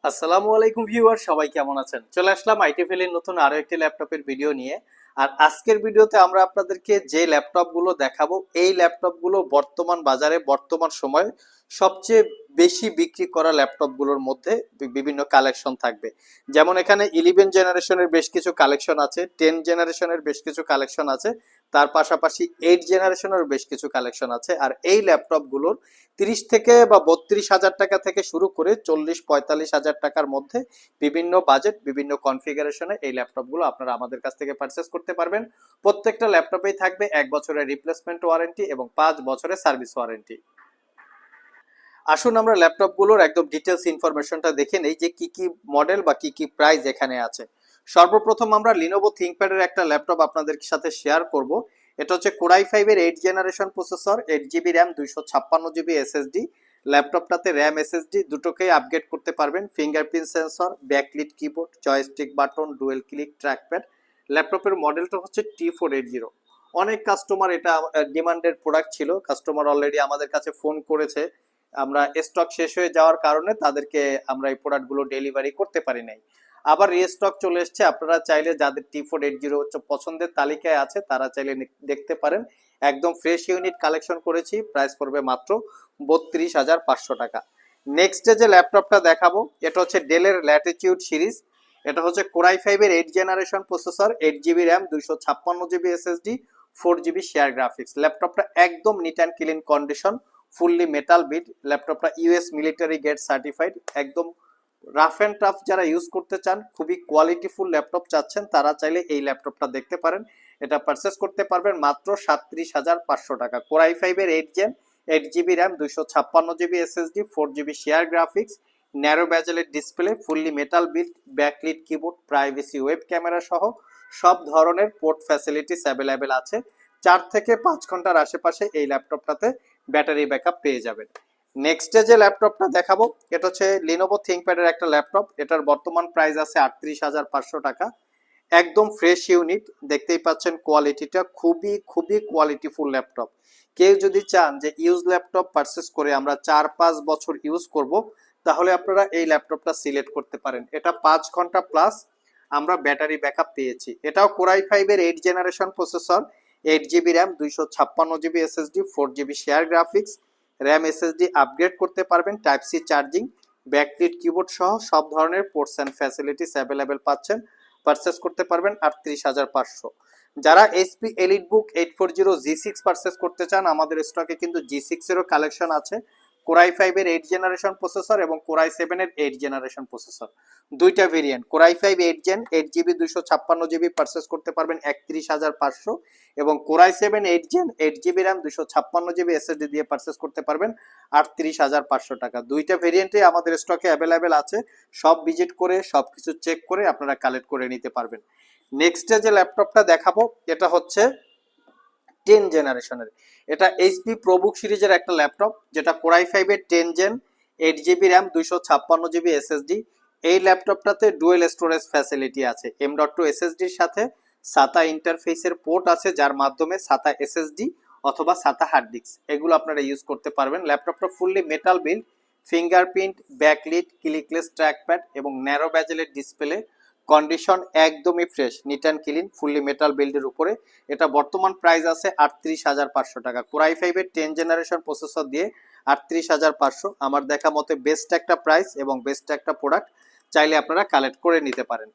আসসালামু আলাইকুম ভিউয়ার, সবাই কেমন আছেন? চলে আসলাম আইটিভেলির নতুন আরো একটি ল্যাপটপের ভিডিও নিয়ে। আর আজকের ভিডিওতে আমরা আপনাদেরকে যে ল্যাপটপগুলো দেখাবো, এই ল্যাপটপগুলো বর্তমান বাজারে বর্তমান সময়ে সবচেয়ে বেশি বিক্রি করা ল্যাপটপগুলোর মধ্যে বিভিন্ন কালেকশন থাকবে। যেমন এখানে 11 জেনারেশনের বেশ কিছু কালেকশন আছে, 10 জেনারেশনের বেশ কিছু কালেকশন আছে, তার পাশাপাশি 8 জেনারেশনের বেশ কিছু কালেকশন আছে। আর এই ল্যাপটপগুলোর 30 থেকে বা 32,000 টাকা থেকে শুরু করে 40-45,000 টাকার মধ্যে বিভিন্ন বাজেট, বিভিন্ন কনফিগারেশনে এই ল্যাপটপগুলো আপনারা আমাদের কাছ থেকে পারচেস করতে পারবেন। প্রত্যেকটা ল্যাপটপেই থাকবে 1 বছরের রিপ্লেসমেন্ট ওয়ারেন্টি এবং 5 বছরের সার্ভিস ওয়ারেন্টি। আসুন আমরা ল্যাপটপগুলোর একদম ডিটেলস ইনফরমেশনটা দেখে নেই যে কি কি মডেল বা কি কি প্রাইস এখানে আছে। সর্বপ্রথম আমরা লিনোভো থিংকপ্যাডের একটা ল্যাপটপ আপনাদের সাথে শেয়ার করব। এটা হচ্ছে কোরাই 5 এর 8 generation processor, 8 GB RAM, 256 GB SSD. ল্যাপটপটাতে র্যাম এসএসডি দুটোকেই আপগ্রেড করতে পারবেন। Fingerprint sensor, backlit keyboard, joystick button, dual click trackpad. ল্যাপটপের মডেলটা হচ্ছে T480। অনেক কাস্টমার এটা ডিমান্ডেড প্রোডাক্ট ছিল, কাস্টমার অলরেডি আমাদের কাছে ফোন করেছে। আমরা স্টক শেষ হয়ে যাওয়ার কারণে তাদেরকে আমরা এই প্রোডাক্টগুলো ডেলিভারি করতে পারি নাই। আবার রিস্টক চলে এসছে। আপনারা চাইলে যাদের T480 হচ্ছে পছন্দের তালিকায় আছে তারা চাইলে দেখতে পারেন। একদম ফ্রেশ ইউনিট কালেকশন করেছি, প্রাইস পড়বে মাত্র 32,500 টাকা। নেক্সট যে ল্যাপটপটা দেখাবো এটা হচ্ছে ডেলের ল্যাটিটিউড সিরিজ। এটা হচ্ছে কোরাই 5 এর 8 generation processor, 8 GB RAM, 256 GB SSD, 4 GB share graphics. ল্যাপটপটা একদম neat and clean condition, fully metal build. ল্যাপটপটা ইউএস মিলিটারি গেট সার্টিফাইড। একদম রাফ অ্যান্ড টাফ যারা ইউজ করতে চান, খুবই কোয়ালিটিফুল ল্যাপটপ চাচ্ছেন, তারা চাইলে এই ল্যাপটপটা দেখতে পারেন। এটা পারচেস করতে পারবেন মাত্র 37,500 টাকা। কোরাই 5 এর 8 gen, 8 GB RAM, 256 GB SSD, 4 GB share graphics, narrow ব্যাজেলের display, fully metal build, backlit keyboard, privacy web camera সহ সব ধরনের পোর্ট ফ্যাসিলিটিস অ্যাভেলেবেল আছে। 4 থেকে 5 ঘন্টার আশেপাশে এই ল্যাপটপটাতে ব্যাটারি ব্যাকআপ পেয়ে যাবেন। নেক্সটে যে ল্যাপটপটা দেখাবো এটা হচ্ছে লিনোভো থিংকপ্যাডের একটা ল্যাপটপ। এটার বর্তমান প্রাইস আছে 38,500 টাকা। একদম ফ্রেশ ইউনিট, দেখতেই পাচ্ছেন কোয়ালিটিটা খুবই খুবই কোয়ালিটিফুল ল্যাপটপ। কেউ যদি চান যে ইউজ ল্যাপটপ পারচেস করে আমরা 4-5 বছর ইউজ করব, তাহলে আপনারা এই ল্যাপটপটা সিলেক্ট করতে পারেন। এটা 5 ঘন্টা প্লাস আমরা ব্যাটারি ব্যাকআপ পেয়েছি। এটাও কোরাই 5 এর 8 generation processor, 8 GB RAM, 256 GB SSD, 4 GB share graphics, RAM SSD upgrade করতে পারবেন, type C charging, backlit keyboard সহ সব ধরনের পোর্টস অ্যান্ড ফ্যাসিলিটিস অ্যাভেলেবেল পাচ্ছেন। পারচেস করতে পারবেন 38,500। যারা এইচপি এলিটবুক 840 G6 পারচেস করতে চান, আমাদের স্টকে কিন্তু G6 এরও কালেকশন আছে। কোরাই 5 এর 8 জেনারেশন প্রসেসর এবং কোরাই 7 এর 8 জেনারেশন প্রসেসর, দুইটা variant. Core i 5 8 gen, 8 GB, 256 GB purchase করতে পারবেন 31,500 এবং core i 7 8 gen, 8 GB RAM, 256 GB SSD দিয়ে পারচেস করতে পারবেন 38,500 টাকা। দুইটা ভেরিয়েন্টে আমাদের স্টকে অ্যাভেলেবেল আছে। সব ভিজিট করে সবকিছু চেক করে আপনারা কালেক্ট করে নিতে পারবেন। নেক্সটে যে ল্যাপটপটা দেখাবো এটা হচ্ছে 10 জেনারেশনের। এটা এইচপি প্রোবুক সিরিজের একটা ল্যাপটপ, যেটা কোরাই 5 এর 10 gen, 8 GB RAM, 256 GB SSD. এই ল্যাপটপটাতে ডুয়েল স্টোরেজ ফ্যাসিলিটি আছে। M.2 এসএসডির সাথে সাতা ইন্টারফেসের পোর্ট আছে, যার মাধ্যমে সাতা এসএসডি অথবা সাতা হার্ড ডিস্ক এগুলো আপনারা ইউজ করতে পারবেন। ল্যাপটপটা fully metal build, fingerprint, backlit, clickless trackpad এবং ন্যারো ব্যাজেলের ডিসপ্লে। কন্ডিশন একদমই fresh, neat and clean, fully metal বিল্ডের উপরে। এটা বর্তমান প্রাইস আছে 38,500 টাকা। কোরাই 5 এর 10 জেনারেশন প্রসেসর দিয়ে 38,500 আমার দেখা মতে বেস্ট একটা প্রাইস এবং বেস্ট একটা প্রোডাক্ট, চাইলে আপনারা কালেক্ট করে নিতে পারেন।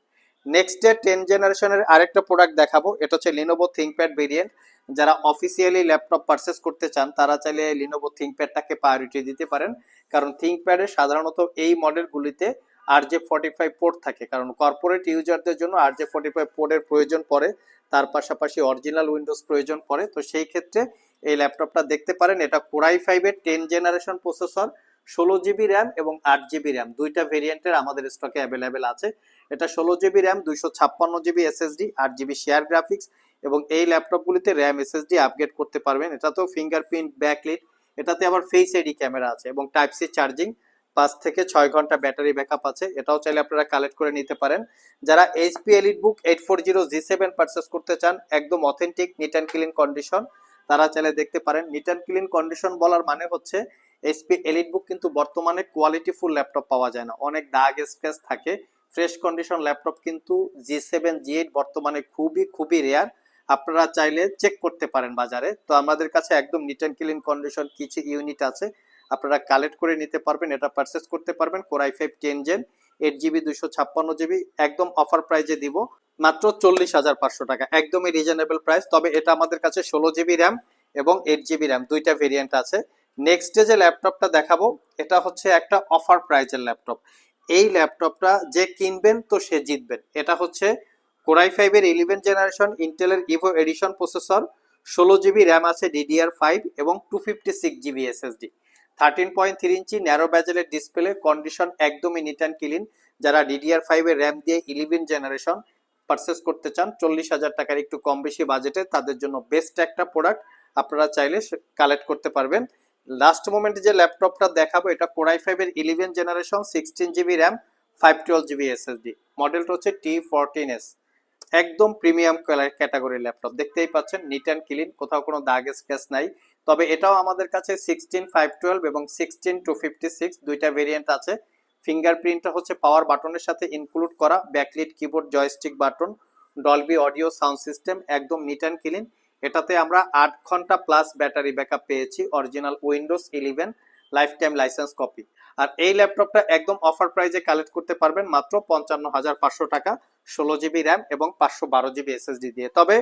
নেক্সট ডে 10 জেনারেশনের আরেকটা প্রোডাক্ট দেখাবো। এটা হচ্ছে লিনোভো থিংকপ্যাড ভেরিয়েন্ট। যারা অফিসিয়ালি ল্যাপটপ পারচেস করতে চান তারা চাইলে লিনোভো থিংকপ্যাডটাকে প্রায়োরিটি দিতে পারেন, কারণ থিংকপ্যাডে সাধারণত এই মডেলগুলিতে RJ45 পোর্ট থাকে, কারণ কর্পোরেট ইউজারদের জন্য RJ45 পোর্টের প্রয়োজন পড়ে, তার পাশাপাশি অরিজিনাল উইন্ডোজ প্রয়োজন পড়ে। তো সেই ক্ষেত্রে এই ল্যাপটপটা দেখতে পারেন। এটা কোরাই 5 এর 10 জেনারেশন প্রসেসর, 16 জিবি র্যাম এবং 8 জিবি র্যাম, দুইটা ভেরিয়েন্টের আমাদের স্টকে অ্যাভেলেবেল আছে। এটা 16 GB RAM, 256 GB SSD, 8 GB share graphics এবং এই ল্যাপটপগুলিতে র্যাম এসএসডি আপগ্রেড করতে পারবেন। এটাতেও ফিঙ্গারপ্রিন্ট, ব্যাকলিট, এটাতে আবার ফেস আইডি ক্যামেরা আছে এবং টাইপ সি চার্জিং, 5 থেকে 6 ঘন্টা ব্যাটারি ব্যাকআপ আছে। এটাও চাইলে আপনারা কালেক্ট করে নিতে পারেন। যারা এইচপি এলিটবুক 840 G7 পারচেস করতে চান, একদম authentic NEET and clean condition, তারা চাইলে দেখতে পারেন। নিট অ্যান্ড ক্লিন কন্ডিশন বলার মানে হচ্ছে এইচপি এলিটবুক কিন্তু বর্তমানে কোয়ালিটিফুল ল্যাপটপ পাওয়া যায় না, অনেক দাগ স্ক্র্যাচ থাকে। ফ্রেশ কন্ডিশন ল্যাপটপ কিন্তু G7 G8 বর্তমানে খুবই রেয়ার। আপনারা চাইলে চেক করতে পারেন বাজারে। তো আমাদের কাছে একদম নিট অ্যান্ড ক্লিন কন্ডিশন কিছু ইউনিট আছে, আপনারা কালেক্ট করে নিতে পারবেন, এটা পারচেস করতে পারবেন। Core i5 10 Gen 8GB 256GB একদম অফার প্রাইজে দিব মাত্র 40,500 টাকা, একদমই রিজনেবল প্রাইস। তবে এটা আমাদের কাছে 16GB র্যাম এবং 8GB র্যাম দুইটা ভেরিয়েন্ট আছে। নেক্সট যে ল্যাপটপটা দেখাবো এটা হচ্ছে একটা অফার প্রাইজের ল্যাপটপ। এই ল্যাপটপটা যে কিনবেন তো সে জিতবেন। এটা হচ্ছে Core i5 এর 11 জেনারেশন ইন্টেলের Ivo addition processor, 16GB RAM আছে DDR5 এবং 256GB SSD, 13.3 ইঞ্চি ন্যারো ব্যাজেলের ডিসপ্লে, কন্ডিশন একদমই নিট অ্যান্ড ক্লিন। যারা DDR5 এর র্যাম দিয়ে 11 জেনারেশন পারচেস করতে চান 40,000 টাকার একটু কম বেশি বাজেটে, তাদের জন্য বেস্ট একটা প্রোডাক্ট, আপনারা চাইলে কালেক্ট করতে পারবেন। লাস্ট মোমেন্টে যে ল্যাপটপটা দেখাবো এটা Core i5 এর 11 generation 16GB RAM 512GB SSD, মডেলটা হচ্ছে T14S, একদম প্রিমিয়াম ক্যাটাগরির ল্যাপটপ। দেখতেই পাচ্ছেন নিট অ্যান্ড ক্লিন, কোথাও কোনো দাগ স্ক্র্যাচ নাই। তবে এটাও আমাদের কাছে 16/512 এবং 16/256 দুইটা ভেরিয়েন্ট আছে। ফিঙ্গারপ্রিন্টটা হচ্ছে পাওয়ার বাটনের সাথে ইনক্লুড করা, backlit keyboard, joystick button, Dolby audio sound system, একদম নিট অ্যান্ড ক্লিন। এটাতে আমরা 8 ঘন্টা প্লাস ব্যাটারি ব্যাকআপ পেয়েছি, original Windows 11 lifetime license copy. আর এই ল্যাপটপটা একদম অফার প্রাইজে কালেক্ট করতে পারবেন মাত্র 55,500 টাকা, 16GB র্যাম এবং 512GB SSD দিয়ে। তবে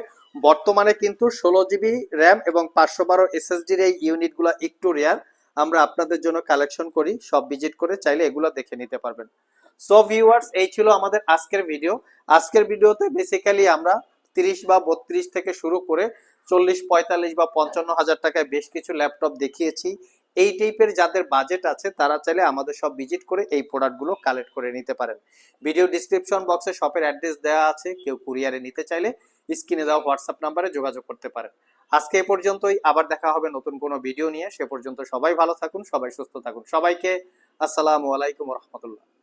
বর্তমানে কিন্তু 16GB র্যাম এবং 512 SSDর এই ইউনিটগুলো একটু রেয়ার, আমরা আপনাদের জন্য কালেকশন করি, সব ভিজিট করে চাইলে এগুলো দেখে নিতে পারবেন। সো ভিউয়ার্স, এই ছিল আমাদের আজকের ভিডিও। আজকের ভিডিওতে বেসিক্যালি আমরা 30 বা 32 থেকে শুরু করে 40, 45 বা 55,000 টাকায় বেশ কিছু ল্যাপটপ দেখিয়েছি। এই টাইপের যাদের বাজেট আছে তারা চাইলে আমাদের সব ভিজিট করে এই প্রোডাক্টগুলো কালেক্ট করে নিতে পারেন। ভিডিও ডিসক্রিপশন বক্সে শপের অ্যাড্রেস দেওয়া আছে, কেউ কুরিয়ারে নিতে চাইলে স্ক্রিনে দেওয়া হোয়াটসঅ্যাপ নাম্বারে যোগাযোগ করতে পারেন। আজকে এই পর্যন্তই, আবার দেখা হবে নতুন কোনো ভিডিও নিয়ে। সে পর্যন্ত সবাই ভালো থাকুন, সবাই সুস্থ থাকুন। সবাইকে আসসালামু আলাইকুম রহমতুল্লাহ।